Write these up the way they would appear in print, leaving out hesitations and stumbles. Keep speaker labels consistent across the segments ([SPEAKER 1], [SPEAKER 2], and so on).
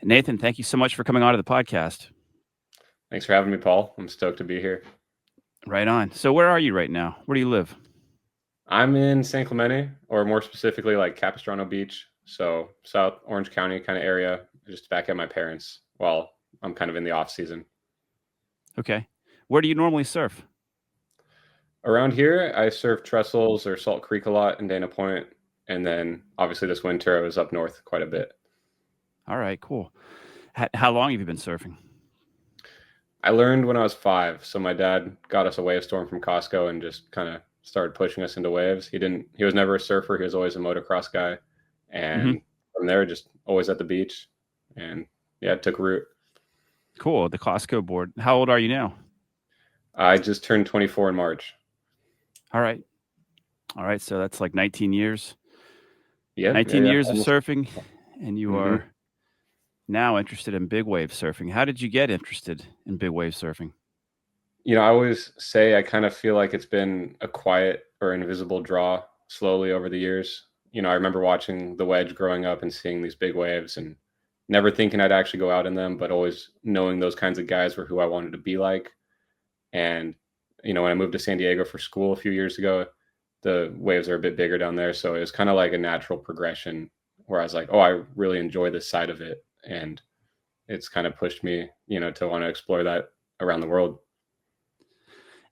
[SPEAKER 1] Nathan, thank you so much for coming on to the podcast.
[SPEAKER 2] Thanks for having me, Paul. I'm stoked to be here.
[SPEAKER 1] Right on. So, where are you right now? Where do you live?
[SPEAKER 2] I'm in San Clemente, or more specifically, like Capistrano Beach, so South Orange County kind of area, just back at my parents while I'm kind of in the off season.
[SPEAKER 1] Okay. Where do you normally surf?
[SPEAKER 2] Around here, I surf Trestles or Salt Creek a lot in Dana Point, and then obviously this winter I was up north quite a bit.
[SPEAKER 1] All right, cool. How long have you been surfing?
[SPEAKER 2] I learned when I was 5, so my dad got us a wave storm from Costco and just kind of started pushing us into waves. He was never a surfer, he was always a motocross guy,
[SPEAKER 1] Hmm.
[SPEAKER 2] and from there just always at the beach, and yeah, it took root.
[SPEAKER 1] Cool. The Costco board. How old are you now?
[SPEAKER 2] I just turned 24 in March.
[SPEAKER 1] All right. All right. So that's like 19 years.
[SPEAKER 2] Yeah, yeah,
[SPEAKER 1] 19
[SPEAKER 2] yeah.
[SPEAKER 1] years of
[SPEAKER 2] Almost.
[SPEAKER 1] surfing, and you
[SPEAKER 2] Hmm.
[SPEAKER 1] are now interested in big wave surfing. How did you get interested in big wave surfing?
[SPEAKER 2] I always say I kind of feel like it's been a quiet or invisible draw slowly over the years. I remember watching the Wedge growing up and seeing these big waves and never thinking I'd actually go out in them, but always knowing those kinds of guys were who I wanted to be like. And, when I moved to San Diego for school a few years ago, the waves are a bit bigger down there. So it was kind of like a natural progression where I was like, oh, I really enjoy this side of it. And it's kind of pushed me, to want to explore that around the world.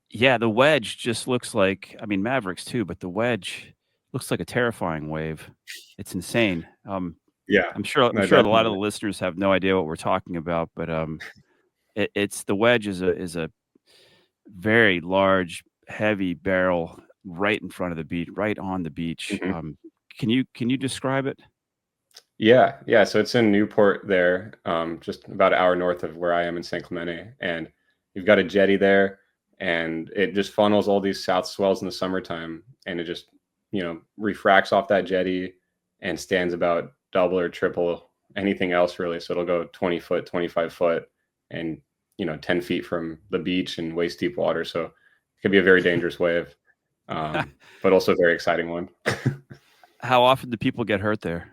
[SPEAKER 1] Yeah, the wedge just looks like, I mean, Mavericks too, but the wedge looks like a terrifying wave. It's insane.
[SPEAKER 2] Yeah,
[SPEAKER 1] I'm
[SPEAKER 2] no,
[SPEAKER 1] sure a lot of
[SPEAKER 2] definitely.
[SPEAKER 1] the listeners have no idea what we're talking about, but it's the wedge is a very large, heavy barrel right in front of the beach, right on the beach.
[SPEAKER 2] Hmm.
[SPEAKER 1] Can you describe it?
[SPEAKER 2] Yeah, yeah. So it's in Newport there, just about an hour north of where I am in San Clemente, and you've got a jetty there, and it just funnels all these south swells in the summertime, and it just refracts off that jetty and stands about double or triple anything else really. So it'll go 20 foot, 25 foot, and 10 feet from the beach and waist deep water. So it could be a very dangerous wave, but also a very exciting one.
[SPEAKER 1] How often do people get hurt there?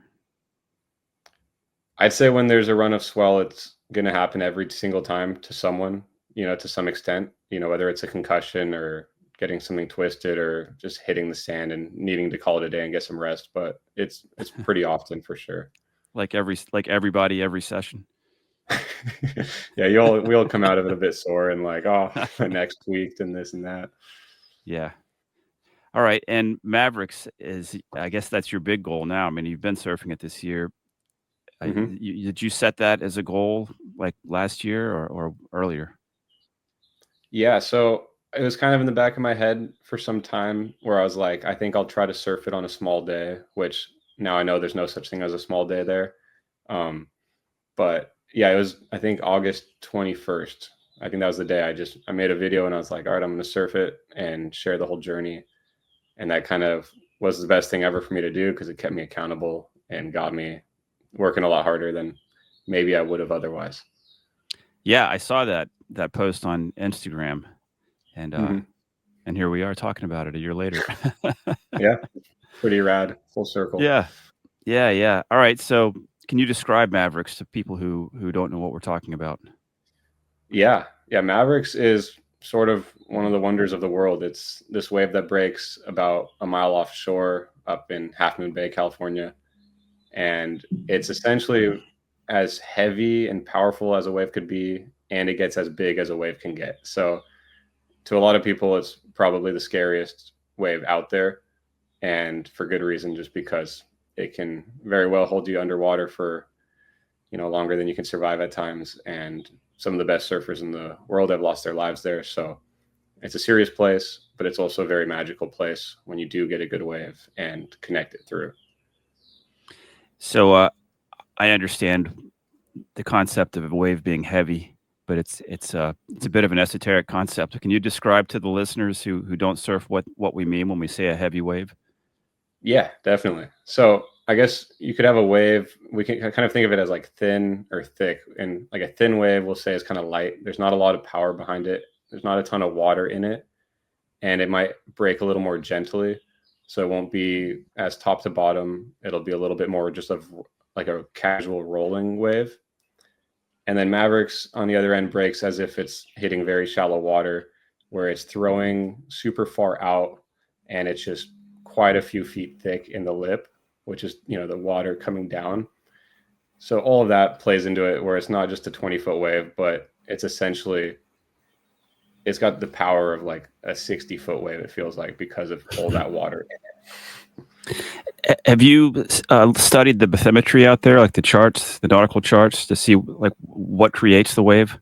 [SPEAKER 2] I'd say when there's a run of swell, it's going to happen every single time to someone, to some extent, whether it's a concussion or getting something twisted or just hitting the sand and needing to call it a day and get some rest. But it's pretty often for sure.
[SPEAKER 1] Like everybody, every session.
[SPEAKER 2] Yeah, we all come out of it a bit sore and like, oh, my neck's tweaked and this and that.
[SPEAKER 1] Yeah. All right. And Mavericks is, I guess that's your big goal now. I mean, you've been surfing it this year.
[SPEAKER 2] Hmm.
[SPEAKER 1] Did you set that as a goal like last year or earlier?
[SPEAKER 2] Yeah, so it was kind of in the back of my head for some time where I was like, I think I'll try to surf it on a small day, which now I know there's no such thing as a small day there. Um, but yeah, it was I think August 21st. I think that was the day I made a video and I was like, all right, I'm gonna surf it and share the whole journey. And that kind of was the best thing ever for me to do because it kept me accountable and got me working a lot harder than maybe I would have otherwise.
[SPEAKER 1] Yeah, I saw that post on Instagram, and uh,
[SPEAKER 2] Hmm.
[SPEAKER 1] and here we are talking about it a year later.
[SPEAKER 2] Yeah, pretty rad, full circle.
[SPEAKER 1] Yeah, yeah, yeah. All right, so can you describe Mavericks to people who don't know what we're talking about?
[SPEAKER 2] Yeah, yeah. Mavericks is sort of one of the wonders of the world. It's this wave that breaks about a mile offshore up in Half Moon Bay, California, and it's essentially as heavy and powerful as a wave could be, and it gets as big as a wave can get. So, to a lot of people, it's probably the scariest wave out there, and for good reason, just because it can very well hold you underwater for longer than you can survive at times. And some of the best surfers in the world have lost their lives there. So it's a serious place, but it's also a very magical place when you do get a good wave and connect it through.
[SPEAKER 1] So I understand the concept of a wave being heavy, but it's a bit of an esoteric concept. Can you describe to the listeners who don't surf what we mean when we say a heavy wave?
[SPEAKER 2] Yeah, definitely. So I guess you could have a wave. We can kind of think of it as like thin or thick. And like a thin wave, we'll say is kind of light. There's not a lot of power behind it. There's not a ton of water in it. And it might break a little more gently. So it won't be as top to bottom. It'll be a little bit more just of like a casual rolling wave. And then Mavericks on the other end breaks as if it's hitting very shallow water, where it's throwing super far out and it's just quite a few feet thick in the lip, which is, the water coming down. So all of that plays into it, where it's not just a 20-foot wave, but it's essentially, it's got the power of like a 60-foot wave, it feels like, because of all that water.
[SPEAKER 1] Have you studied the bathymetry out there, like the charts, the nautical charts, to see like what creates the wave?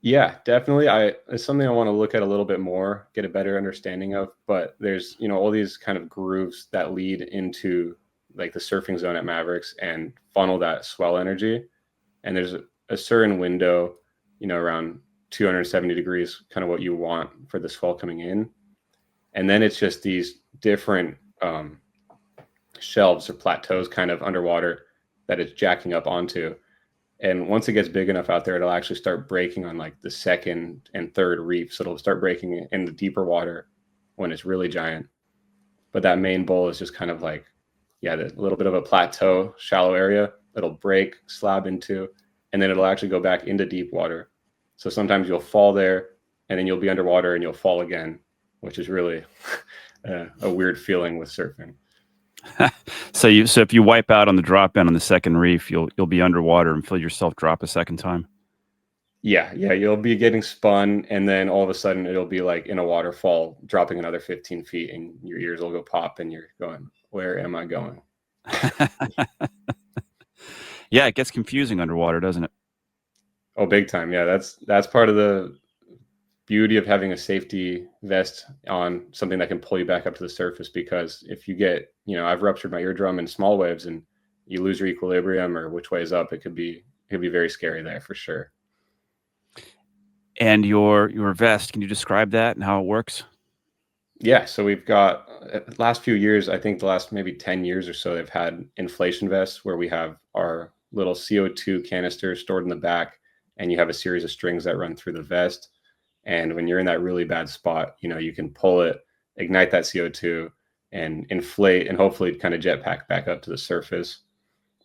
[SPEAKER 2] Yeah, definitely. It's something I want to look at a little bit more, get a better understanding of. But there's, all these kind of grooves that lead into like the surfing zone at Mavericks and funnel that swell energy. And there's a certain window, around 270 degrees, kind of what you want for the swell coming in. And then it's just these different shelves or plateaus kind of underwater that it's jacking up onto. And once it gets big enough out there, it'll actually start breaking on like the second and third reefs. It'll start breaking in the deeper water when it's really giant. But that main bowl is just kind of like, a little bit of a plateau, shallow area. It'll break, slab into, and then it'll actually go back into deep water. So sometimes you'll fall there and then you'll be underwater and you'll fall again, which is really a weird feeling with surfing.
[SPEAKER 1] So if you wipe out on the drop in on the second reef, you'll be underwater and feel yourself drop a second time.
[SPEAKER 2] Yeah, you'll be getting spun, and then all of a sudden it'll be like in a waterfall, dropping another 15 feet, and your ears will go pop, and you're going, "Where am I going?"
[SPEAKER 1] Yeah, it gets confusing underwater, doesn't it?
[SPEAKER 2] Oh, big time. Yeah, that's part of the beauty of having a safety vest on, something that can pull you back up to the surface, because if you get, I've ruptured my eardrum in small waves and you lose your equilibrium or which way is up, it could be very scary there for sure.
[SPEAKER 1] And your vest, can you describe that and how it works?
[SPEAKER 2] Yeah, so we've got last few years, I think the last maybe 10 years or so, they've had inflation vests where we have our little CO2 canister stored in the back, and you have a series of strings that run through the vest. And when you're in that really bad spot, you can pull it, ignite that CO2, and inflate, and hopefully kind of jetpack back up to the surface.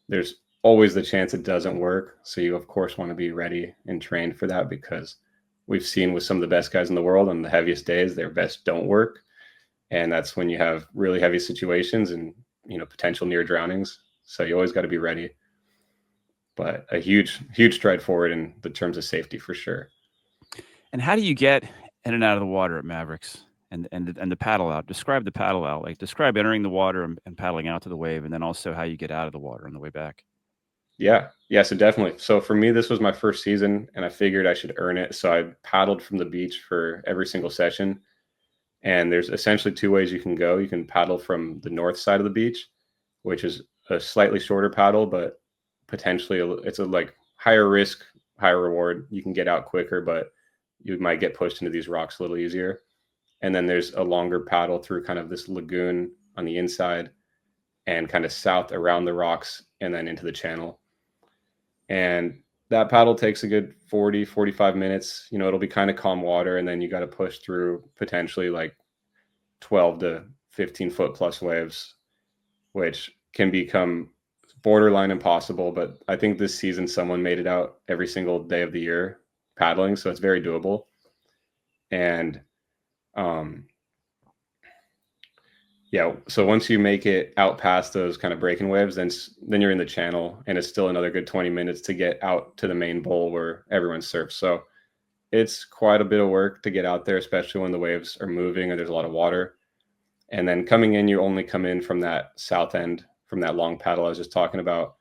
[SPEAKER 2] There's always the chance it doesn't work. So you, of course, want to be ready and trained for that, because we've seen with some of the best guys in the world on the heaviest days, their vests don't work. And that's when you have really heavy situations and, potential near drownings. So you always got to be ready. But a huge, huge stride forward in the terms of safety for sure.
[SPEAKER 1] And how do you get in and out of the water at Mavericks and the paddle out? Describe the paddle out. Like describe entering the water and paddling out to the wave, and then also how you get out of the water on the way back.
[SPEAKER 2] Yeah. So definitely. So for me, this was my first season and I figured I should earn it. So I paddled from the beach for every single session. And there's essentially two ways you can go. You can paddle from the north side of the beach, which is a slightly shorter paddle, but potentially it's a like higher risk, higher reward. You can get out quicker, but you might get pushed into these rocks a little easier. And then there's a longer paddle through kind of this lagoon on the inside and kind of south around the rocks and then into the channel. And that paddle takes a good 40, 45 minutes. It'll be kind of calm water, and then you got to push through potentially like 12 to 15 foot plus waves, which can become borderline impossible. But I think this season someone made it out every single day of the year paddling, so it's very doable. And so once you make it out past those kind of breaking waves, then you're in the channel, and it's still another good 20 minutes to get out to the main bowl where everyone surfs. So it's quite a bit of work to get out there, especially when the waves are moving and there's a lot of water. And then coming in, you only come in from that south end, from that long paddle I was just talking about.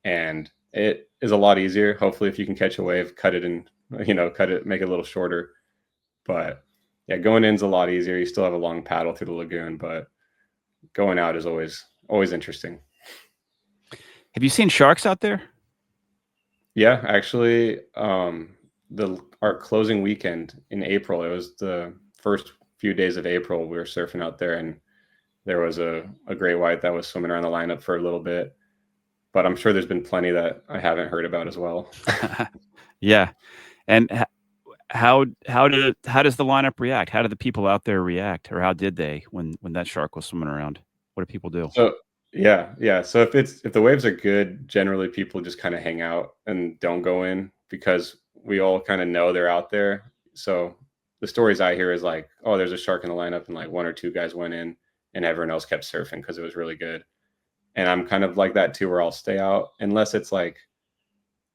[SPEAKER 2] And it is a lot easier. Hopefully, if you can catch a wave, cut it, make it a little shorter. But yeah, going in is a lot easier. You still have a long paddle through the lagoon, but going out is always interesting.
[SPEAKER 1] Have you seen sharks out there?
[SPEAKER 2] Yeah, actually, our closing weekend in April, it was the first few days of April, we were surfing out there, and there was a great white that was swimming around the lineup for a little bit. But I'm sure there's been plenty that I haven't heard about as well.
[SPEAKER 1] Yeah. And how does the lineup react? How do the people out there react, or how did they when that shark was swimming around? What do people do?
[SPEAKER 2] So Yeah. So if the waves are good, generally people just kind of hang out and don't go in because we all kind of know they're out there. So the stories I hear is like, oh, there's a shark in the lineup, and like one or two guys went in, and everyone else kept surfing because it was really good. And I'm kind of like that too, where I'll stay out unless it's like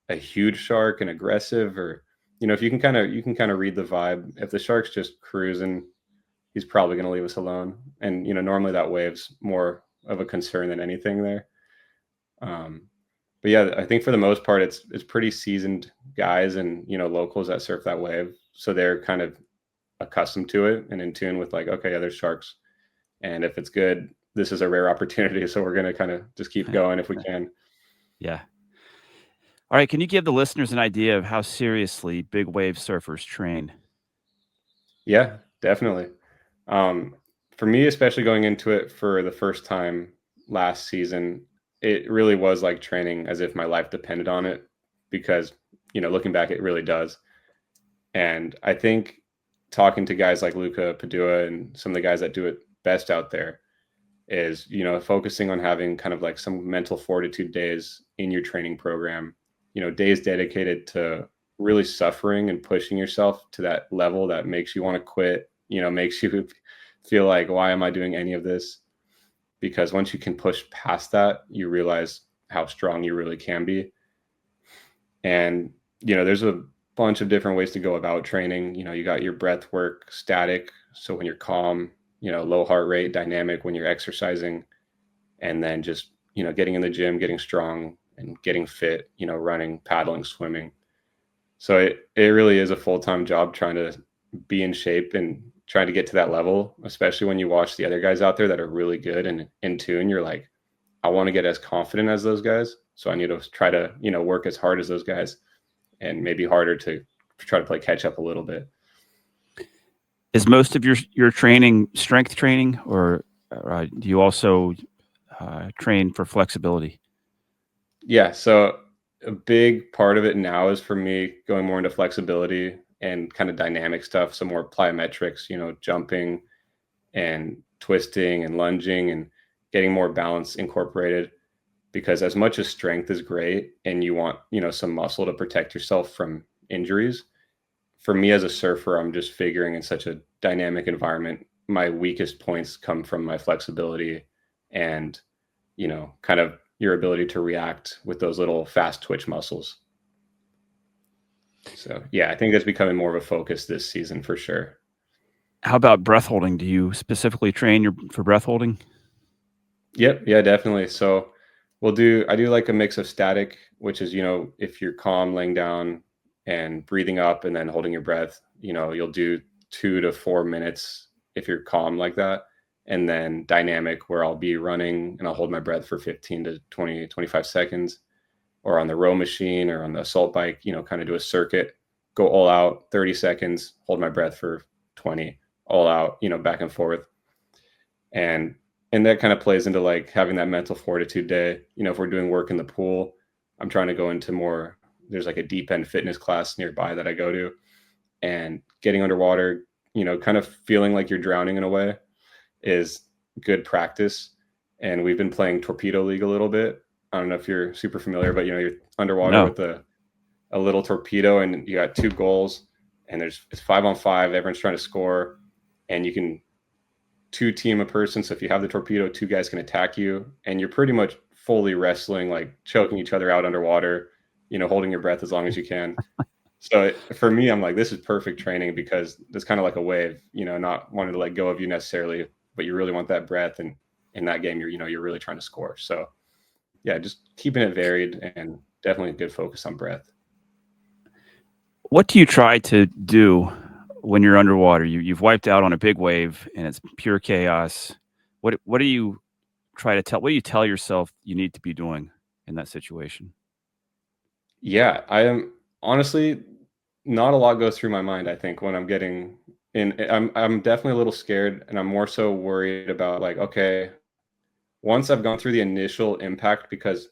[SPEAKER 2] a huge shark and aggressive, or if you can kind of read the vibe. If the shark's just cruising, he's probably going to leave us alone. And normally that wave's more of a concern than anything there. Um, but yeah, I think for the most part, it's pretty seasoned guys and locals that surf that wave, so they're kind of accustomed to it and in tune with like, okay, yeah, there's sharks, and if it's good, this is a rare opportunity, so we're going to kind of just keep going if we can.
[SPEAKER 1] Yeah. All right. Can you give the listeners an idea of how seriously big wave surfers train?
[SPEAKER 2] Yeah, definitely. Um, for me, especially going into it for the first time last season, it really was like training as if my life depended on it, because looking back, it really does. And I think talking to guys like Luca Padua and some of the guys that do it best out there is, focusing on having kind of like some mental fortitude days in your training program, days dedicated to really suffering and pushing yourself to that level that makes you want to quit, makes you feel like, why am I doing any of this? Because once you can push past that, you realize how strong you really can be. And, there's a bunch of different ways to go about training. You got your breath work, static. So when you're calm, low heart rate, dynamic when you're exercising, and then just, getting in the gym, getting strong and getting fit, running, paddling, swimming. So it really is a full-time job trying to be in shape and trying to get to that level, especially when you watch the other guys out there that are really good and in tune. You're like, I want to get as confident as those guys. So I need to try to, work as hard as those guys, and maybe harder to try to play catch up a little bit.
[SPEAKER 1] Is most of your training strength training, or do you also train for flexibility?
[SPEAKER 2] Yeah. So a big part of it now is for me going more into flexibility and kind of dynamic stuff. So more plyometrics, jumping and twisting and lunging and getting more balance incorporated. Because as much as strength is great and you want, some muscle to protect yourself from injuries, for me as a surfer, I'm just figuring in such a dynamic environment, my weakest points come from my flexibility and, kind of your ability to react with those little fast twitch muscles. So yeah, I think that's becoming more of a focus this season for sure.
[SPEAKER 1] How about breath holding? Do you specifically train for breath holding?
[SPEAKER 2] Yep, yeah, definitely. So I do like a mix of static, which is, if you're calm laying down and breathing up and then holding your breath, you'll do 2 to 4 minutes if you're calm like that. And then dynamic, where I'll be running and I'll hold my breath for 15 to 20, 25 seconds, or on the row machine or on the assault bike, kind of do a circuit, go all out 30 seconds, hold my breath for 20, all out, back and forth. And that kind of plays into like having that mental fortitude day. If we're doing work in the pool, I'm trying to go into more, there's like a deep end fitness class nearby that I go to, and getting underwater, kind of feeling like you're drowning in a way is good practice. And we've been playing Torpedo League a little bit. I don't know if you're super familiar, but you're underwater
[SPEAKER 1] No.
[SPEAKER 2] with a little torpedo, and you got two goals, and it's 5-on-5. Everyone's trying to score, and you can two team a person. So if you have the torpedo, two guys can attack you, and you're pretty much fully wrestling, like choking each other out underwater, holding your breath as long as you can. So for me, I'm like, this is perfect training, because it's kind of like a wave, not wanting to let go of you necessarily, but you really want that breath. And in that game, you're really trying to score. So yeah, just keeping it varied and definitely a good focus on breath.
[SPEAKER 1] What do you try to do when you're underwater? You've wiped out on a big wave and it's pure chaos. What do you try to tell? What do you tell yourself you need to be doing in that situation?
[SPEAKER 2] Yeah, I am honestly, not a lot goes through my mind, I think, when I'm getting in. I'm definitely a little scared, and I'm more so worried about like, okay, once I've gone through the initial impact, because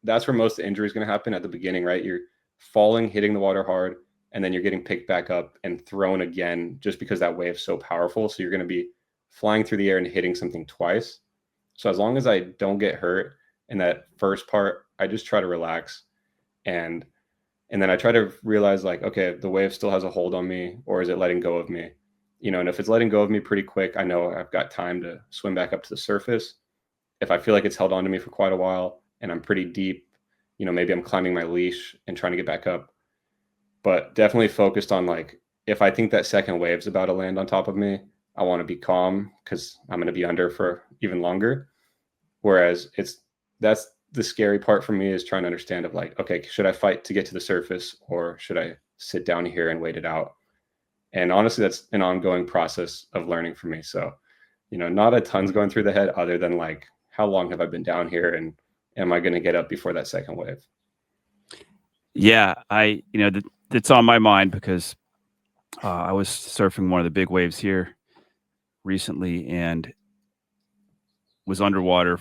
[SPEAKER 2] that's where most of the injury is going to happen at the beginning, right? You're falling, hitting the water hard, and then you're getting picked back up and thrown again, just because that wave's so powerful. So you're going to be flying through the air and hitting something twice. So as long as I don't get hurt in that first part, I just try to relax. And and then I try to realize like, okay, the wave still has a hold on me, or is it letting go of me? And if it's letting go of me pretty quick, I know I've got time to swim back up to the surface. If I feel like it's held on to me for quite a while and I'm pretty deep, maybe I'm climbing my leash and trying to get back up. But definitely focused on like, if I think that second wave's about to land on top of me, I want to be calm because I'm going to be under for even longer. Whereas that's the scary part for me, is trying to understand of like, okay, should I fight to get to the surface, or should I sit down here and wait it out? And honestly, that's an ongoing process of learning for me. So, not a ton's going through the head other than like, how long have I been down here, and am I going to get up before that second wave?
[SPEAKER 1] Yeah, that's on my mind because I was surfing one of the big waves here recently and was underwater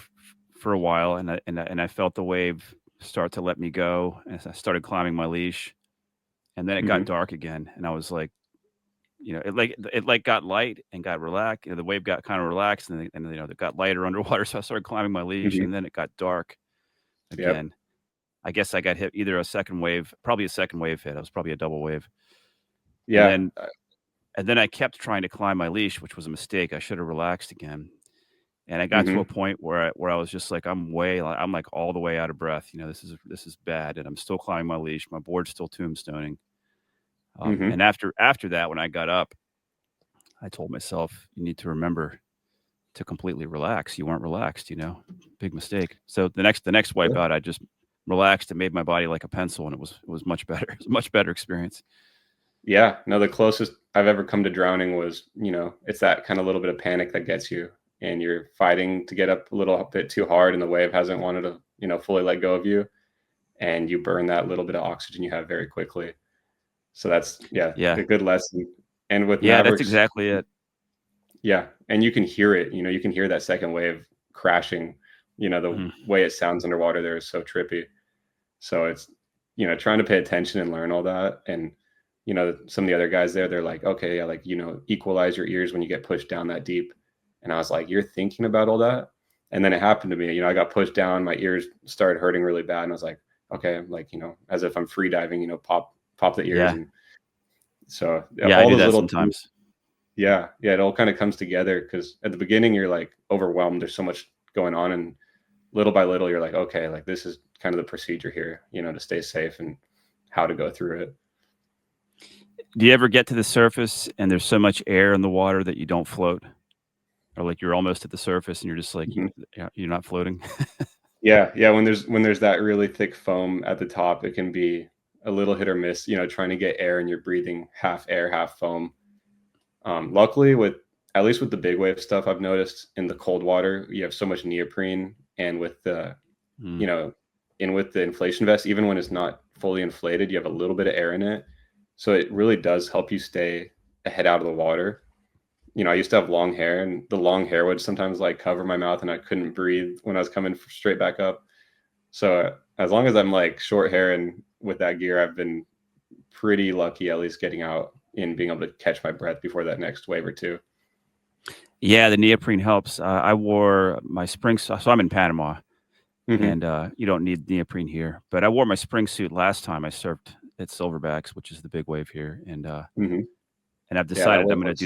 [SPEAKER 1] for a while, and I felt the wave start to let me go, and I started climbing my leash, and then it got
[SPEAKER 2] Mm-hmm.
[SPEAKER 1] dark again, and I was like, it got light and got relaxed. The wave got kind of relaxed, and it got lighter underwater. So I started climbing my leash,
[SPEAKER 2] Mm-hmm.
[SPEAKER 1] and then it got dark
[SPEAKER 2] Yep.
[SPEAKER 1] again. I guess I got hit either a second wave, probably a second wave hit. It was probably a double wave, and
[SPEAKER 2] Yeah.
[SPEAKER 1] then and then I kept trying to climb my leash, which was a mistake. I should have relaxed again. And I got to a
[SPEAKER 2] Mm-hmm.
[SPEAKER 1] point where I was just like, I'm like all the way out of breath. This is bad, and I'm still climbing my leash. My board's still tombstoning. And
[SPEAKER 2] Mm-hmm.
[SPEAKER 1] after that, when I got up, I told myself, you need to remember to completely relax. You weren't relaxed, big mistake. So the next wipeout, I just relaxed and made my body like a pencil, and it was much better. It was a much better experience.
[SPEAKER 2] Yeah, no, the closest I've ever come to drowning was, it's that kind of little bit of panic that gets you, and you're fighting to get up a little bit too hard, and the wave hasn't wanted to, fully let go of you, and you burn that little bit of oxygen you have very quickly. So that's, yeah,
[SPEAKER 1] Yeah,
[SPEAKER 2] a good lesson. And with
[SPEAKER 1] yeah, that's
[SPEAKER 2] Mavericks,
[SPEAKER 1] exactly it.
[SPEAKER 2] yeah, and you can hear it, you can hear that second wave crashing. The
[SPEAKER 1] Mhm.
[SPEAKER 2] way it sounds underwater there is so trippy. So it's, trying to pay attention and learn all that. And, some of the other guys there, they're like, okay, yeah, like, equalize your ears when you get pushed down that deep. And I was like, you're thinking about all that? And then it happened to me, I got pushed down, my ears started hurting really bad. And I was like, okay, like, as if I'm free diving, pop the ears.
[SPEAKER 1] Yeah,
[SPEAKER 2] And so yeah,
[SPEAKER 1] yeah, I
[SPEAKER 2] all
[SPEAKER 1] do
[SPEAKER 2] those
[SPEAKER 1] that
[SPEAKER 2] little things,
[SPEAKER 1] sometimes.
[SPEAKER 2] yeah, yeah, it all kind of comes together because at the beginning you're like overwhelmed. There's so much going on. And little by little, you're like, okay, like this is kind of the procedure here, to stay safe and how to go through it.
[SPEAKER 1] Do you ever get to the surface and there's so much air in the water that you don't float? Or like you're almost at the surface and you're just like,
[SPEAKER 2] Mhm.
[SPEAKER 1] you're not floating?
[SPEAKER 2] Yeah, yeah. When there's that really thick foam at the top, it can be a little hit or miss. Trying to get air and you're breathing half air, half foam. Luckily, with at least with the big wave stuff, I've noticed in the cold water, you have so much neoprene, and with the you
[SPEAKER 1] Mm.
[SPEAKER 2] know, and with the inflation vest, even when it's not fully inflated, you have a little bit of air in it, so it really does help you stay a head out of the water. I used to have long hair, and the long hair would sometimes like cover my mouth, and I couldn't breathe when I was coming straight back up. So as long as I'm like short hair and with that gear, I've been pretty lucky, at least getting out and being able to catch my breath before that next wave or two.
[SPEAKER 1] Yeah, the neoprene helps. I wore my so I'm in Panama,
[SPEAKER 2] Hmm.
[SPEAKER 1] and you don't need neoprene here. But I wore my spring suit last time I surfed at Silverbacks, which is the big wave here,
[SPEAKER 2] Hmm.
[SPEAKER 1] and I've
[SPEAKER 2] Yeah, that
[SPEAKER 1] decided
[SPEAKER 2] wave was.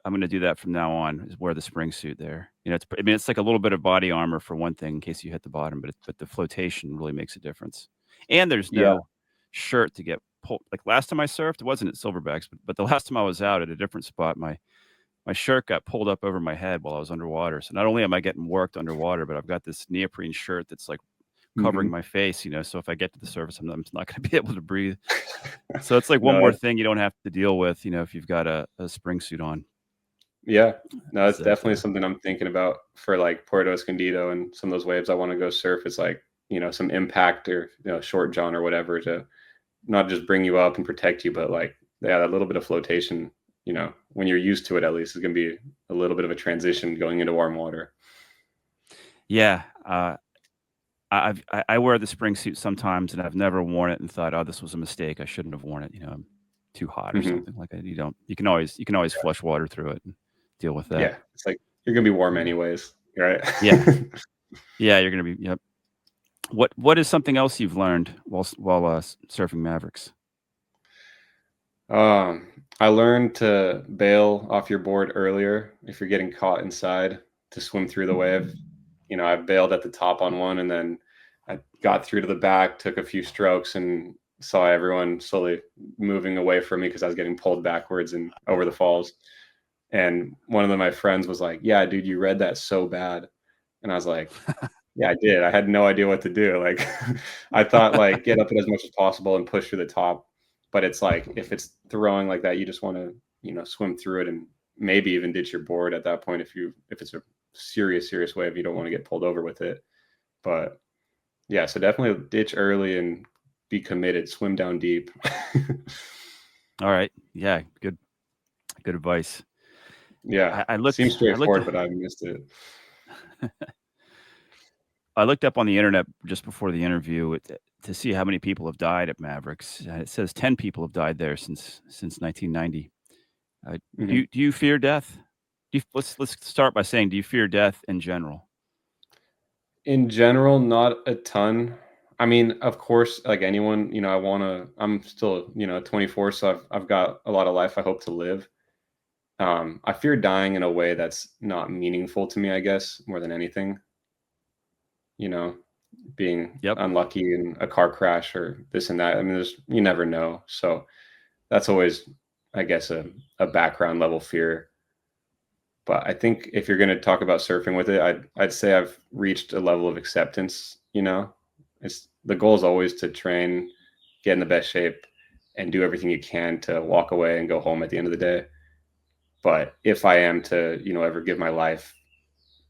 [SPEAKER 1] I'm gonna do that from now on. Is wear the spring suit there. It's like a little bit of body armor for one thing in case you hit the bottom, but the flotation really makes a difference. And there's
[SPEAKER 2] Yeah.
[SPEAKER 1] no shirt to get pulled. Like last time I surfed, it wasn't at Silverbacks, but the last time I was out at a different spot, my shirt got pulled up over my head while I was underwater. So not only am I getting worked underwater, but I've got this neoprene shirt that's like covering
[SPEAKER 2] Hmm.
[SPEAKER 1] my face. So if I get to the surface, I'm not going to be able to breathe. So it's like one
[SPEAKER 2] No,
[SPEAKER 1] more
[SPEAKER 2] that's,
[SPEAKER 1] thing you don't have to deal with, if you've got a spring suit on.
[SPEAKER 2] yeah, no,
[SPEAKER 1] Is
[SPEAKER 2] that's
[SPEAKER 1] that
[SPEAKER 2] definitely something I'm thinking about for like Puerto Escondido and some of those waves I want to go surf. It's like, some impact or, short john or whatever to not just bring you up and protect you, but like, yeah, that little bit of flotation, when you're used to it, at least is going to be a little bit of a transition going into warm water.
[SPEAKER 1] yeah. I wear the spring suit sometimes, and I've never worn it and thought, oh, this was a mistake. I shouldn't have worn it. I'm too hot or
[SPEAKER 2] Hmm.
[SPEAKER 1] something like that. You can always flush water through it and deal with that.
[SPEAKER 2] Yeah. It's like, you're going to be warm anyways. right?
[SPEAKER 1] Yeah. Yeah, you're gonna be yep. What is something else you've learned while surfing Mavericks?
[SPEAKER 2] Um, I learned to bail off your board earlier if you're getting caught inside to swim through the wave. I bailed at the top on one, and then I got through to the back, took a few strokes, and saw everyone slowly moving away from me because I was getting pulled backwards and over the falls. And one of my friends was like, "Yeah, dude, you read that so bad." And I was like, "Yeah, I did. I had no idea what to do." Like, I thought like get up it as much as possible and push through the top. But it's like if it's throwing like that, you just want to, swim through it and maybe even ditch your board at that point if it's a serious wave, you don't want to get pulled over with it. But yeah, so definitely ditch early and be committed, swim down deep.
[SPEAKER 1] All right. Yeah, good advice.
[SPEAKER 2] Yeah.
[SPEAKER 1] I
[SPEAKER 2] Seems
[SPEAKER 1] looked I looked
[SPEAKER 2] straightforward, but I missed it.
[SPEAKER 1] I looked up on the internet just before the interview to see how many people have died at Mavericks. It says 10 people have died there since 1990.
[SPEAKER 2] Mhm.
[SPEAKER 1] Do you fear death? Let's start by saying, do you fear death in general?
[SPEAKER 2] In general, not a ton. I mean, of course, like anyone, I'm still, 24, so I've got a lot of life I hope to live. I fear dying in a way that's not meaningful to me, I guess, more than anything, you know, being
[SPEAKER 1] Yep.
[SPEAKER 2] unlucky in a car crash or this and that. I mean, you never know. So that's always, I guess, a background level fear. But I think if you're going to talk about surfing with it, I'd say I've reached a level of acceptance. It's the goal is always to train, get in the best shape, and do everything you can to walk away and go home at the end of the day. But if I am to, ever give my life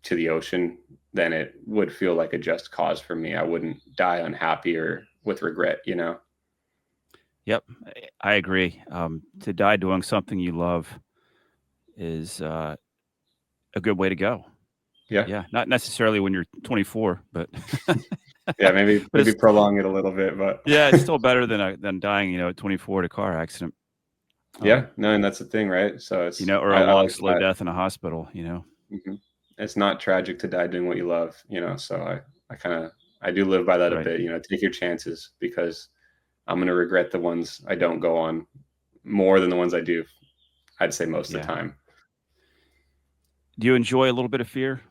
[SPEAKER 2] to the ocean, then it would feel like a just cause for me. I wouldn't die unhappy or with regret.
[SPEAKER 1] Yep. I agree. To die doing something you love is a good way to go.
[SPEAKER 2] Yeah.
[SPEAKER 1] Yeah, not necessarily when you're 24, but
[SPEAKER 2] Yeah. Maybe,
[SPEAKER 1] but
[SPEAKER 2] maybe
[SPEAKER 1] it's
[SPEAKER 2] prolong it a little bit, but
[SPEAKER 1] yeah, it's still better than dying, at 24 in a car accident.
[SPEAKER 2] yeah,
[SPEAKER 1] Um,
[SPEAKER 2] no, and that's the thing, right? So
[SPEAKER 1] or a
[SPEAKER 2] I
[SPEAKER 1] long,
[SPEAKER 2] like
[SPEAKER 1] slow
[SPEAKER 2] that.
[SPEAKER 1] death in a hospital.
[SPEAKER 2] Mhm. It's not tragic to die doing what you love, so I do live by that a
[SPEAKER 1] Right.
[SPEAKER 2] bit, take your chances because I'm gonna regret the ones I don't go on more than the ones I do, I'd say most of the
[SPEAKER 1] Yeah.
[SPEAKER 2] time.
[SPEAKER 1] Do you enjoy a little bit of fear?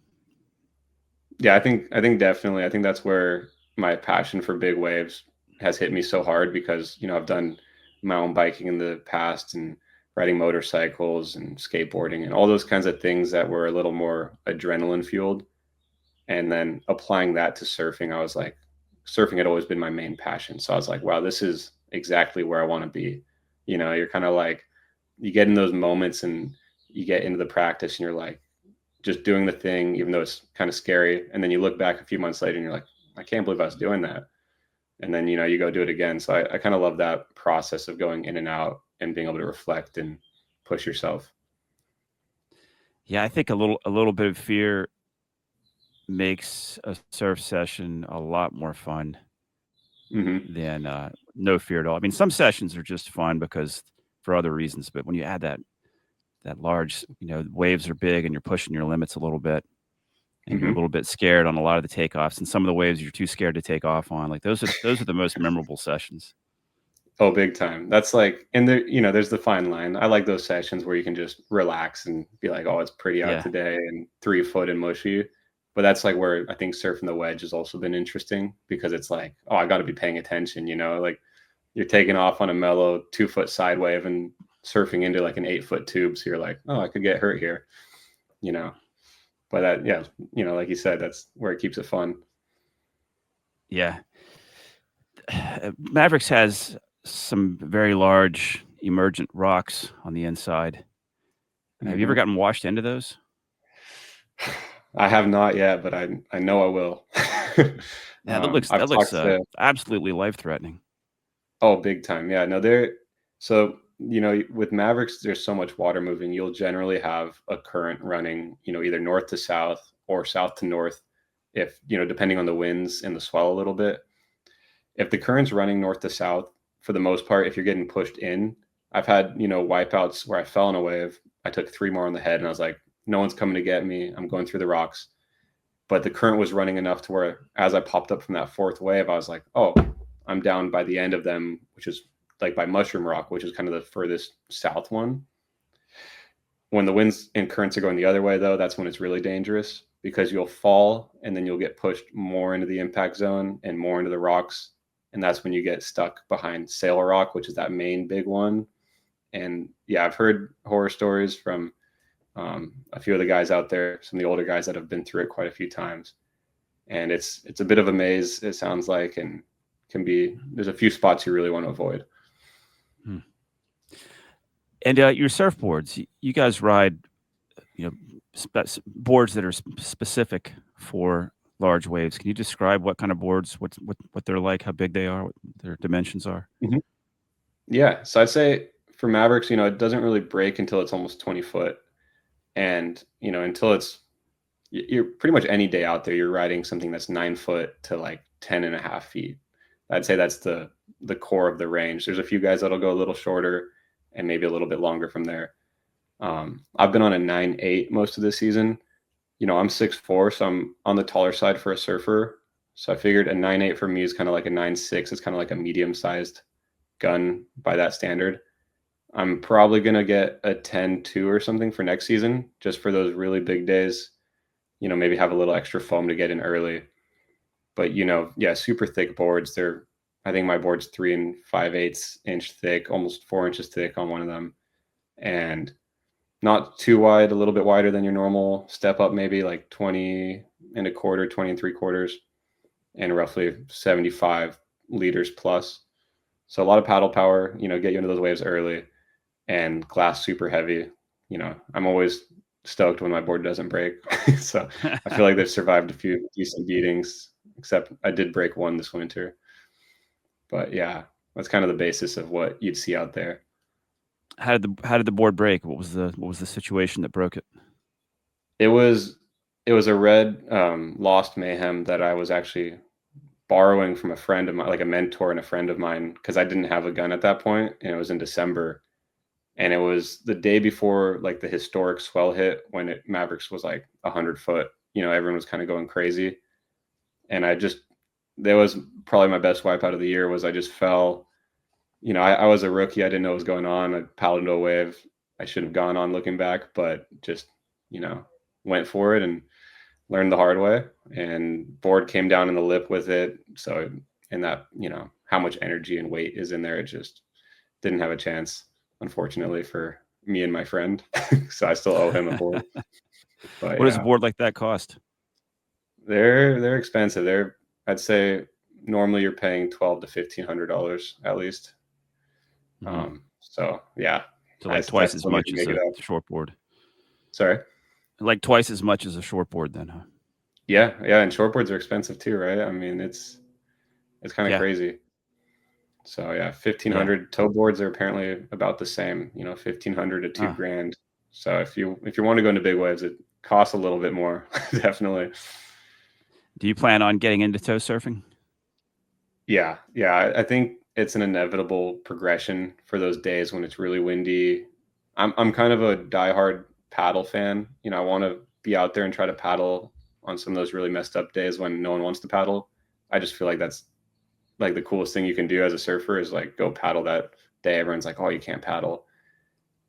[SPEAKER 2] Yeah, I think definitely. I think that's where my passion for big waves has hit me so hard because, I've done my own biking in the past and riding motorcycles and skateboarding and all those kinds of things that were a little more adrenaline fueled. And then applying that to surfing, I was like, surfing had always been my main passion. So I was like, wow, this is exactly where I want to be. You're kind of like, you get in those moments and you get into the practice and you're like, just doing the thing, even though it's kind of scary. And then you look back a few months later and you're like, I can't believe I was doing that. And then, you go do it again. So I kind of love that process of going in and out and being able to reflect and push yourself.
[SPEAKER 1] Yeah, I think a little bit of fear makes a surf session a lot more fun
[SPEAKER 2] Hmm.
[SPEAKER 1] than no fear at all. I mean, some sessions are just fun because for other reasons, but when you add that large, waves are big and you're pushing your limits a little bit and you're a
[SPEAKER 2] Hmm.
[SPEAKER 1] little bit scared on a lot of the takeoffs and some of the waves you're too scared to take off on. Like those are the most memorable sessions.
[SPEAKER 2] Oh, big time. That's like, and there's the fine line. I like those sessions where you can just relax and be like, oh, it's pretty out
[SPEAKER 1] Yeah.
[SPEAKER 2] today and 3 foot and mushy. But that's like where I think surfing the wedge has also been interesting because it's like, oh, I got to be paying attention. Like you're taking off on a mellow 2 foot side wave and surfing into like an 8 foot tube. So you're like, oh, I could get hurt here, you know. But yeah, like you said, that's where it keeps it fun.
[SPEAKER 1] Yeah. Mavericks has some very large emergent rocks on the inside. Have you ever
[SPEAKER 2] Hmm.
[SPEAKER 1] gotten washed into those?
[SPEAKER 2] I have not yet, but I know I will.
[SPEAKER 1] Yeah, that looks
[SPEAKER 2] I've
[SPEAKER 1] that looks
[SPEAKER 2] talked to
[SPEAKER 1] absolutely life threatening.
[SPEAKER 2] Oh, big time. Yeah, no, they're so, with Mavericks, there's so much water moving. You'll generally have a current running, either north to south or south to north, if, depending on the winds and the swell a little bit. If the current's running north to south, for the most part, if you're getting pushed in, I've had, wipeouts where I fell in a wave. I took three more on the head and I was like, no one's coming to get me. I'm going through the rocks. but the current was running enough to where as I popped up from that fourth wave, I was like, oh, I'm down by the end of them, which is like by Mushroom Rock, which is kind of the furthest south one. When the winds and currents are going the other way, though, that's when it's really dangerous because you'll fall and then you'll get pushed more into the impact zone and more into the rocks. And that's when you get stuck behind Sail Rock, which is that main big one. And yeah, I've heard horror stories from a few of the guys out there, some of the older guys that have been through it quite a few times. And it's a bit of a maze, it sounds like, and there's a few spots you really want to avoid.
[SPEAKER 1] Hmm. And your surfboards, you guys ride, boards that are specific for large waves. Can you describe what kind of boards, what they're like, how big they are, what their dimensions are?
[SPEAKER 2] Mm-hmm. Yeah, so I'd say for Mavericks, it doesn't really break until it's almost 20 foot, and until you're pretty much any day out there, you're riding something that's 9 foot to like 10.5 feet. I'd say that's the core of the range. There's a few guys that'll go a little shorter and maybe a little bit longer from there. I've been on a 9.8 most of the season. I'm 6'4", so I'm on the taller side for a surfer. So I figured a 9.8 for me is kind of like a 9.6. It's kind of like a medium-sized gun by that standard. I'm probably going to get a 10.2 or something for next season, just for those really big days. Maybe have a little extra foam to get in early. But, yeah, super thick boards. I think my board's 3 5/8 inch thick, almost 4 inches thick on one of them. And not too wide, a little bit wider than your normal step up, maybe like 20 1/4, 20 3/4, and roughly 75 liters plus. So a lot of paddle power, get you into those waves early, and glass super heavy. I'm always stoked when my board doesn't break. So I feel like they've survived a few decent beatings, except I did break one this winter. But yeah, that's kind of the basis of what you'd see out there.
[SPEAKER 1] How did the board break? What was the situation that broke it?
[SPEAKER 2] It was a red Lost Mayhem that I was actually borrowing from a friend of mine, like a mentor and a friend of mine, because I didn't have a gun at that point, and it was in December, and it was the day before like the historic swell hit when Mavericks was like 100 foot. Everyone was kind of going crazy, and that was probably my best wipeout of the year. Was I just fell. I was a rookie. I didn't know what was going on. I paddled into a wave. I shouldn't have gone on looking back, but just went for it and learned the hard way. And board came down in the lip with it. So, and that how much energy and weight is in there, it just didn't have a chance, unfortunately, for me and my friend. So I still owe him a board. But
[SPEAKER 1] what does a board like that cost?
[SPEAKER 2] They're expensive. I'd say normally you're paying $1,200 to $1,500 at least.
[SPEAKER 1] Mm-hmm.
[SPEAKER 2] So yeah,
[SPEAKER 1] so like twice as much as a short board.
[SPEAKER 2] Sorry,
[SPEAKER 1] like twice as much as a short board, then, huh?
[SPEAKER 2] Yeah, and short boards are expensive too, right? I mean, it's kind of crazy. So yeah, 1,500. Yeah. Tow boards are apparently about the same. 1,500 to $2,000. So if you want to go into big waves, it costs a little bit more, definitely.
[SPEAKER 1] Do you plan on getting into tow surfing?
[SPEAKER 2] Yeah. I think it's an inevitable progression for those days when it's really windy. I'm kind of a diehard paddle fan. I want to be out there and try to paddle on some of those really messed up days when no one wants to paddle. I just feel like that's like the coolest thing you can do as a surfer is like go paddle that day. Everyone's like, oh, you can't paddle.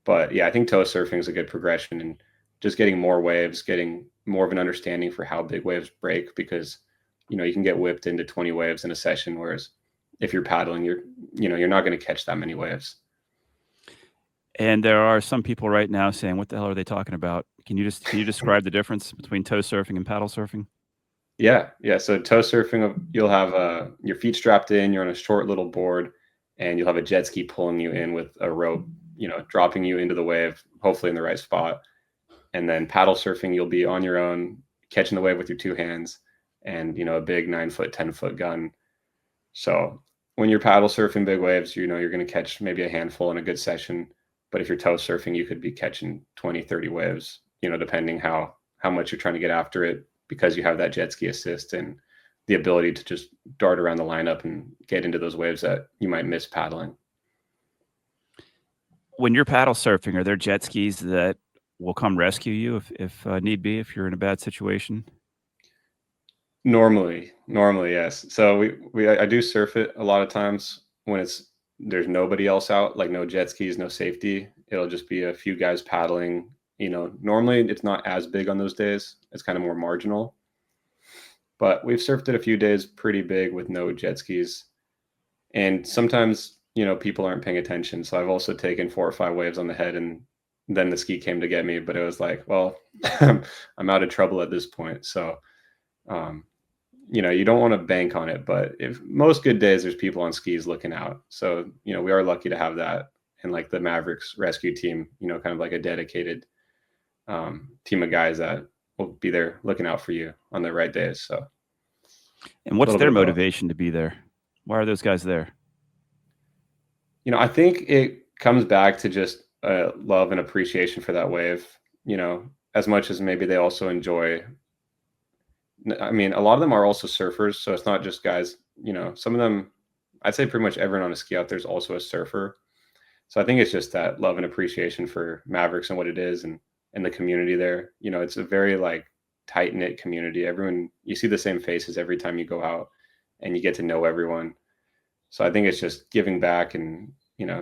[SPEAKER 2] But yeah, I think tow surfing is a good progression, and just getting more waves, getting more of an understanding for how big waves break, because you can get whipped into 20 waves in a session, whereas if you're paddling, you're not going to catch that many waves.
[SPEAKER 1] And there are some people right now saying, what the hell are they talking about? Can you describe the difference between tow surfing and paddle surfing?
[SPEAKER 2] Yeah. So tow surfing, you'll have your feet strapped in, you're on a short little board, and you'll have a jet ski pulling you in with a rope, dropping you into the wave, hopefully in the right spot. And then paddle surfing, you'll be on your own, catching the wave with your two hands, and a big 9 foot, 10 foot gun. So when you're paddle surfing big waves, you're going to catch maybe a handful in a good session. But if you're tow surfing, you could be catching 20, 30 waves, depending how much you're trying to get after it, because you have that jet ski assist and the ability to just dart around the lineup and get into those waves that you might miss paddling.
[SPEAKER 1] When you're paddle surfing, are there jet skis that will come rescue you if need be, if you're in a bad situation?
[SPEAKER 2] Normally, yes. So I do surf it a lot of times when there's nobody else out, like no jet skis, no safety. It'll just be a few guys paddling. Normally it's not as big on those days. It's kind of more marginal. But we've surfed it a few days pretty big with no jet skis. And sometimes, people aren't paying attention. So I've also taken 4 or 5 waves on the head, and then the ski came to get me. But it was like, well, I'm out of trouble at this point. So um, you don't want to bank on it, but if most good days there's people on skis looking out. So, we are lucky to have that. And like the Mavericks rescue team, kind of like a dedicated team of guys that will be there looking out for you on the right days. So
[SPEAKER 1] And
[SPEAKER 2] a
[SPEAKER 1] what's
[SPEAKER 2] little bit
[SPEAKER 1] their
[SPEAKER 2] of both.
[SPEAKER 1] motivation to be there? Why are those guys there?
[SPEAKER 2] I think it comes back to just love and appreciation for that wave, as much as maybe they also enjoy. I mean, a lot of them are also surfers, so it's not just guys. Some of them, I'd say pretty much everyone on a ski out there is also a surfer. So I think it's just that love and appreciation for Mavericks and what it is, and the community there. It's a very like tight knit community. Everyone, you see the same faces every time you go out, and you get to know everyone. So I think it's just giving back and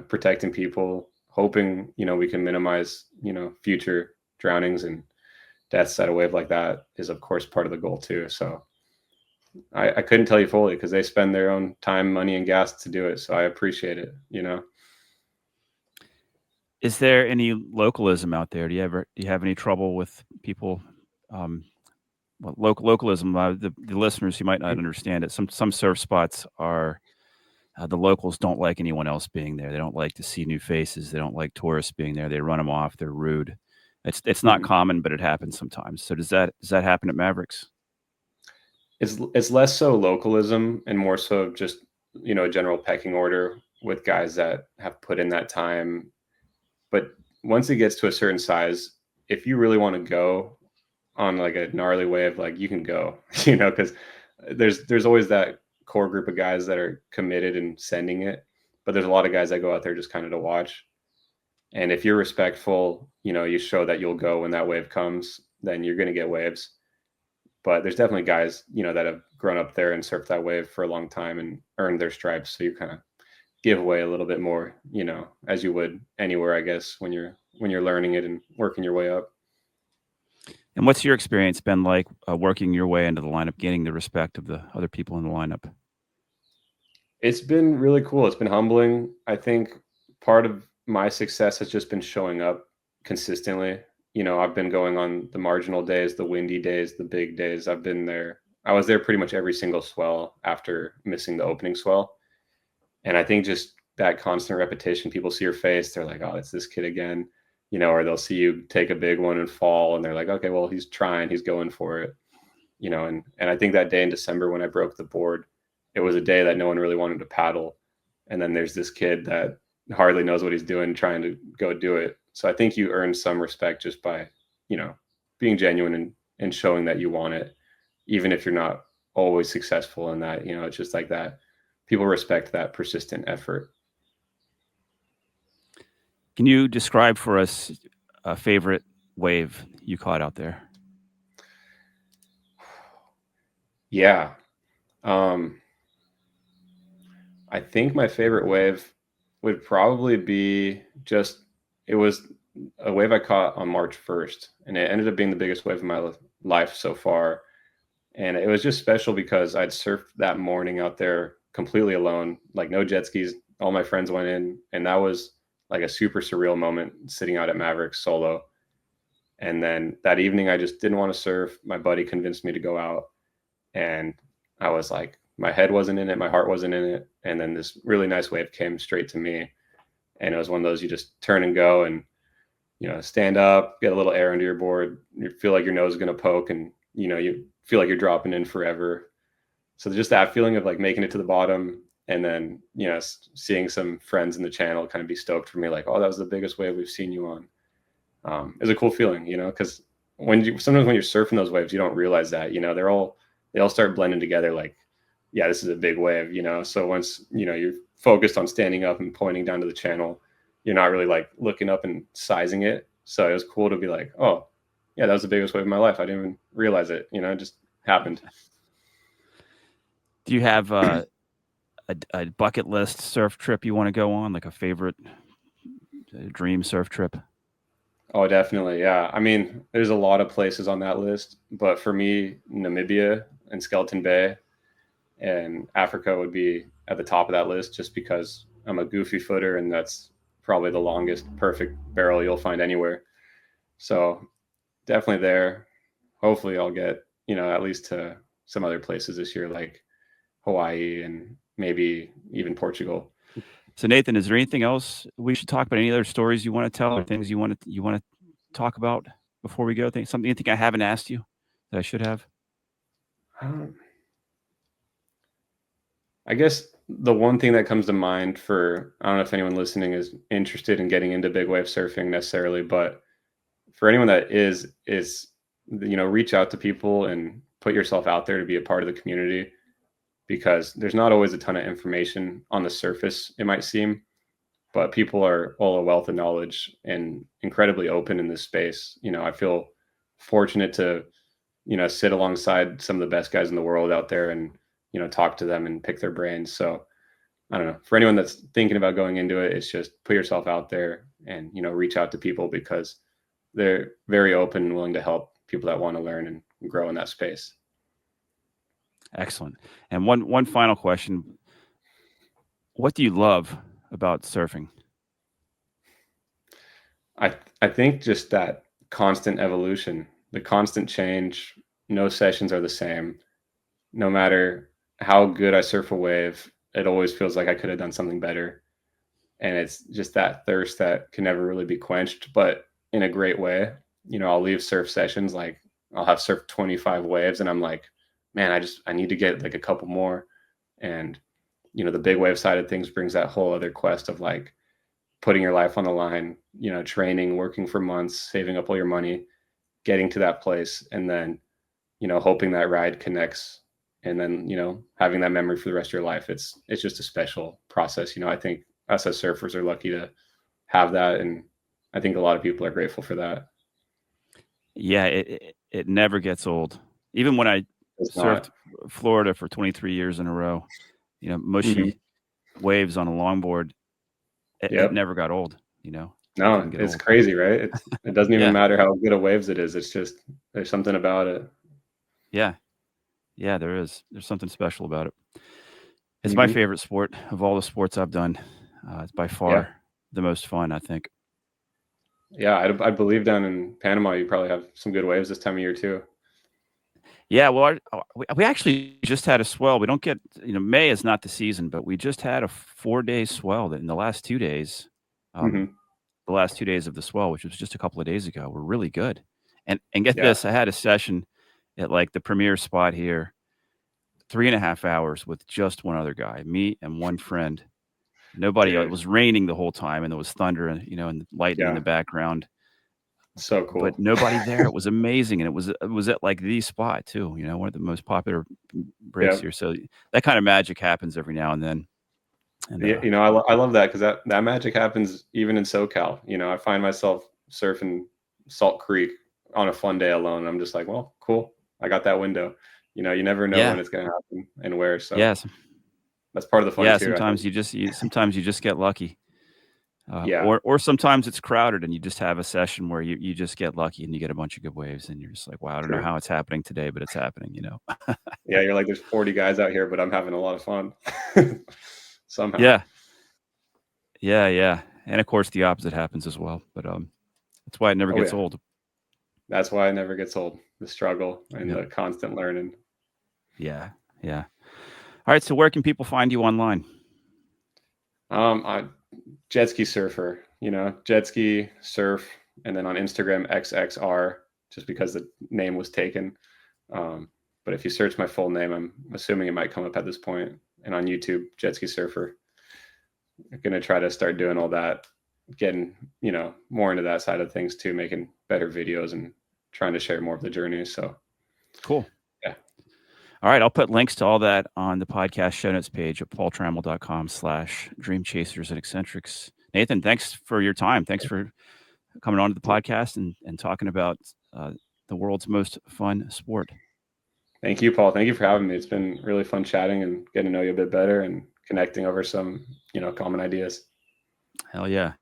[SPEAKER 2] protecting people, hoping we can minimize future drownings and deaths at a wave like that is of course part of the goal too. So I couldn't tell you fully because they spend their own time, money, and gas to do it. So I appreciate it.
[SPEAKER 1] Is there any localism out there? Do you have any trouble with people? Um, well, localism. The listeners who might not understand it. Some surf spots are the locals don't like anyone else being there. They don't like to see new faces. They don't like tourists being there. They run them off. They're rude. It's not
[SPEAKER 2] Mhm.
[SPEAKER 1] common, but it happens sometimes. So does that happen at Mavericks?
[SPEAKER 2] It's less so localism and more so just a general pecking order with guys that have put in that time. But once it gets to a certain size, if you really want to go on like a gnarly wave, like you can go, because there's always that core group of guys that are committed and sending it, but there's a lot of guys that go out there just kind of to watch. And if you're respectful, you show that you'll go when that wave comes, then you're going to get waves. But there's definitely guys, that have grown up there and surfed that wave for a long time and earned their stripes. So you kind of give away a little bit more, as you would anywhere, I guess, when you're learning it and working your way up.
[SPEAKER 1] And what's your experience been like working your way into the lineup, gaining the respect of the other people in the lineup?
[SPEAKER 2] It's been really cool. It's been humbling. I think part of my success has just been showing up consistently. I've been going on the marginal days, the windy days, the big days. I've been there. I was there pretty much every single swell after missing the opening swell. And I think just that constant repetition, people see your face, they're like, oh, it's this kid again, or they'll see you take a big one and fall, and they're like, okay, well, he's trying, he's going for it, and I think that day in December when I broke the board, it was a day that no one really wanted to paddle. And then there's this kid that hardly knows what he's doing trying to go do it. So I think you earn some respect just by, you know, being genuine and showing that you want it, even if you're not always successful in that. It's just like that. People respect that persistent effort.
[SPEAKER 1] Can you describe for us a favorite wave you caught out there?
[SPEAKER 2] Yeah. Um, I think my favorite wave would probably be just it was a wave I caught on March 1st, and it ended up being the biggest wave of my life so far. And it was just special because I'd surfed that morning out there completely alone, like no jet skis. All my friends went in, and that was like a super surreal moment sitting out at Mavericks solo. And then that evening, I just didn't want to surf. My buddy convinced me to go out, and I was like, my head wasn't in it, my heart wasn't in it. And then this really nice wave came straight to me, and it was one of those you just turn and go, and stand up, get a little air under your board. You feel like your nose is going to poke, and you feel like you're dropping in forever. So just that feeling of like making it to the bottom, and then seeing some friends in the channel kind of be stoked for me, like, oh, that was the biggest wave we've seen you on. Is a cool feeling, because sometimes when you're surfing those waves, you don't realize that they all start blending together. Like, yeah, this is a big wave, So once you're focused on standing up and pointing down to the channel, you're not really like looking up and sizing it. So it was cool to be like, oh, yeah, that was the biggest wave of my life. I didn't even realize it. It just happened.
[SPEAKER 1] Do you have a bucket list surf trip you want to go on, like a favorite dream surf trip?
[SPEAKER 2] Oh, definitely. Yeah. I mean, there's a lot of places on that list, but for me, Namibia and Skeleton Bay and Africa would be at the top of that list just because I'm a goofy footer and that's probably the longest perfect barrel you'll find anywhere. So definitely there. Hopefully I'll get, at least to some other places this year, like Hawaii and maybe even Portugal.
[SPEAKER 1] So Nathan, is there anything else we should talk about? Any other stories you want to tell, or things you want to talk about before we go? Something you think I haven't asked you that I should have?
[SPEAKER 2] Um, I guess the one thing that comes to mind for, I don't know if anyone listening is interested in getting into big wave surfing necessarily, but for anyone that is, reach out to people and put yourself out there to be a part of the community, because there's not always a ton of information on the surface, it might seem, but people are all a wealth of knowledge and incredibly open in this space. I feel fortunate to, sit alongside some of the best guys in the world out there and, talk to them and pick their brains. So I don't know, for anyone that's thinking about going into it, it's just put yourself out there and, reach out to people because they're very open and willing to help people that want to learn and grow in that space.
[SPEAKER 1] Excellent. And one final question: what do you love about surfing?
[SPEAKER 2] I think just that constant evolution, the constant change. No sessions are the same. No matter how good I surf a wave, it always feels like I could have done something better. And it's just that thirst that can never really be quenched, but in a great way. I'll leave surf sessions, like I'll have surfed 25 waves and I'm like, man, I need to get like a couple more. And the big wave side of things brings that whole other quest of like putting your life on the line, training, working for months, saving up all your money, getting to that place, and then, hoping that ride connects, and then, having that memory for the rest of your life. It's just a special process. I think us as surfers are lucky to have that, and I think a lot of people are grateful for that.
[SPEAKER 1] Yeah, it never gets old. Even when I
[SPEAKER 2] It's
[SPEAKER 1] surfed
[SPEAKER 2] not.
[SPEAKER 1] Florida for 23 years in a row,
[SPEAKER 2] Hmm.
[SPEAKER 1] mushy waves on a longboard, it
[SPEAKER 2] Yep.
[SPEAKER 1] never got old. It
[SPEAKER 2] No,
[SPEAKER 1] didn't get
[SPEAKER 2] it's
[SPEAKER 1] old.
[SPEAKER 2] crazy, right? It doesn't even
[SPEAKER 1] Yeah,
[SPEAKER 2] matter how good of waves it is. It's just there's something about it.
[SPEAKER 1] yeah, yeah. There is. There's something special about it. It's my
[SPEAKER 2] Hmm.
[SPEAKER 1] favorite sport of all the sports I've done. It's by
[SPEAKER 2] Yeah.
[SPEAKER 1] far the most fun, I think.
[SPEAKER 2] Yeah, I believe down in Panama you probably have some good waves this time of year too.
[SPEAKER 1] Yeah, well, we actually just had a swell. We don't get, May is not the season, but we just had a 4-day swell that in the last 2 days, um,
[SPEAKER 2] Hmm.
[SPEAKER 1] the last 2 days of the swell, which was just a couple of days ago, were really good. And get
[SPEAKER 2] Yeah,
[SPEAKER 1] this, I had a session at like the premier spot here, 3.5 hours with just one other guy, me and one friend. Nobody. It
[SPEAKER 2] dude.
[SPEAKER 1] was raining the whole time, and there was thunder and and lightning in
[SPEAKER 2] Yeah,
[SPEAKER 1] the background.
[SPEAKER 2] so
[SPEAKER 1] But
[SPEAKER 2] cool.
[SPEAKER 1] nobody there. It was amazing, and it was at, like, the spot too, one of the most popular breaks
[SPEAKER 2] Yeah.
[SPEAKER 1] here, so that kinda magic happens every now and then, and,
[SPEAKER 2] Yeah, I love that because that magic happens even in SoCal. I find myself surfing Salt Creek on a fun day alone. I'm just like, well, cool. I got that window. You never know
[SPEAKER 1] yeah,
[SPEAKER 2] when it's going to happen and where. So
[SPEAKER 1] yes,
[SPEAKER 2] that's part of the fun
[SPEAKER 1] yeah,
[SPEAKER 2] too, I think.
[SPEAKER 1] sometimes you just get lucky,
[SPEAKER 2] Yeah,
[SPEAKER 1] or sometimes it's crowded and you just have a session where you just get lucky and you get a bunch of good waves and you're just like, "Wow, I don't know
[SPEAKER 2] true.
[SPEAKER 1] how it's happening today, but it's happening."
[SPEAKER 2] Yeah, you're like, there's 40 guys out here, but I'm having a lot of fun somehow.
[SPEAKER 1] Yeah, yeah, yeah, and of course, the opposite happens as well, but, that's why it never
[SPEAKER 2] Oh
[SPEAKER 1] gets
[SPEAKER 2] yeah,
[SPEAKER 1] old.
[SPEAKER 2] that's why it never gets old. The struggle and
[SPEAKER 1] Yep.
[SPEAKER 2] the constant learning.
[SPEAKER 1] Yeah, yeah. Alright, so where can people find you online?
[SPEAKER 2] I jet ski surfer, jet ski surf, and then on Instagram XXR, just because the name was taken. Um, but if you search my full name, I'm assuming it might come up at this point. And on YouTube, jet ski surfer. I'm gonna try to start doing all that, getting more into that side of things too, making better videos and trying to share more of the journey. So
[SPEAKER 1] Cool.
[SPEAKER 2] yeah,
[SPEAKER 1] All right, I'll put links to all that on the podcast show notes page at paultrammell.com/dream chasers and eccentrics. Nathan, thanks for your time. Thanks for coming on to the podcast and talking about uh, the world's most fun sport.
[SPEAKER 2] Thank you, Paul. Thank you for having me. It's been really fun chatting and getting to know you a bit better and connecting over some, common ideas.
[SPEAKER 1] Hell yeah.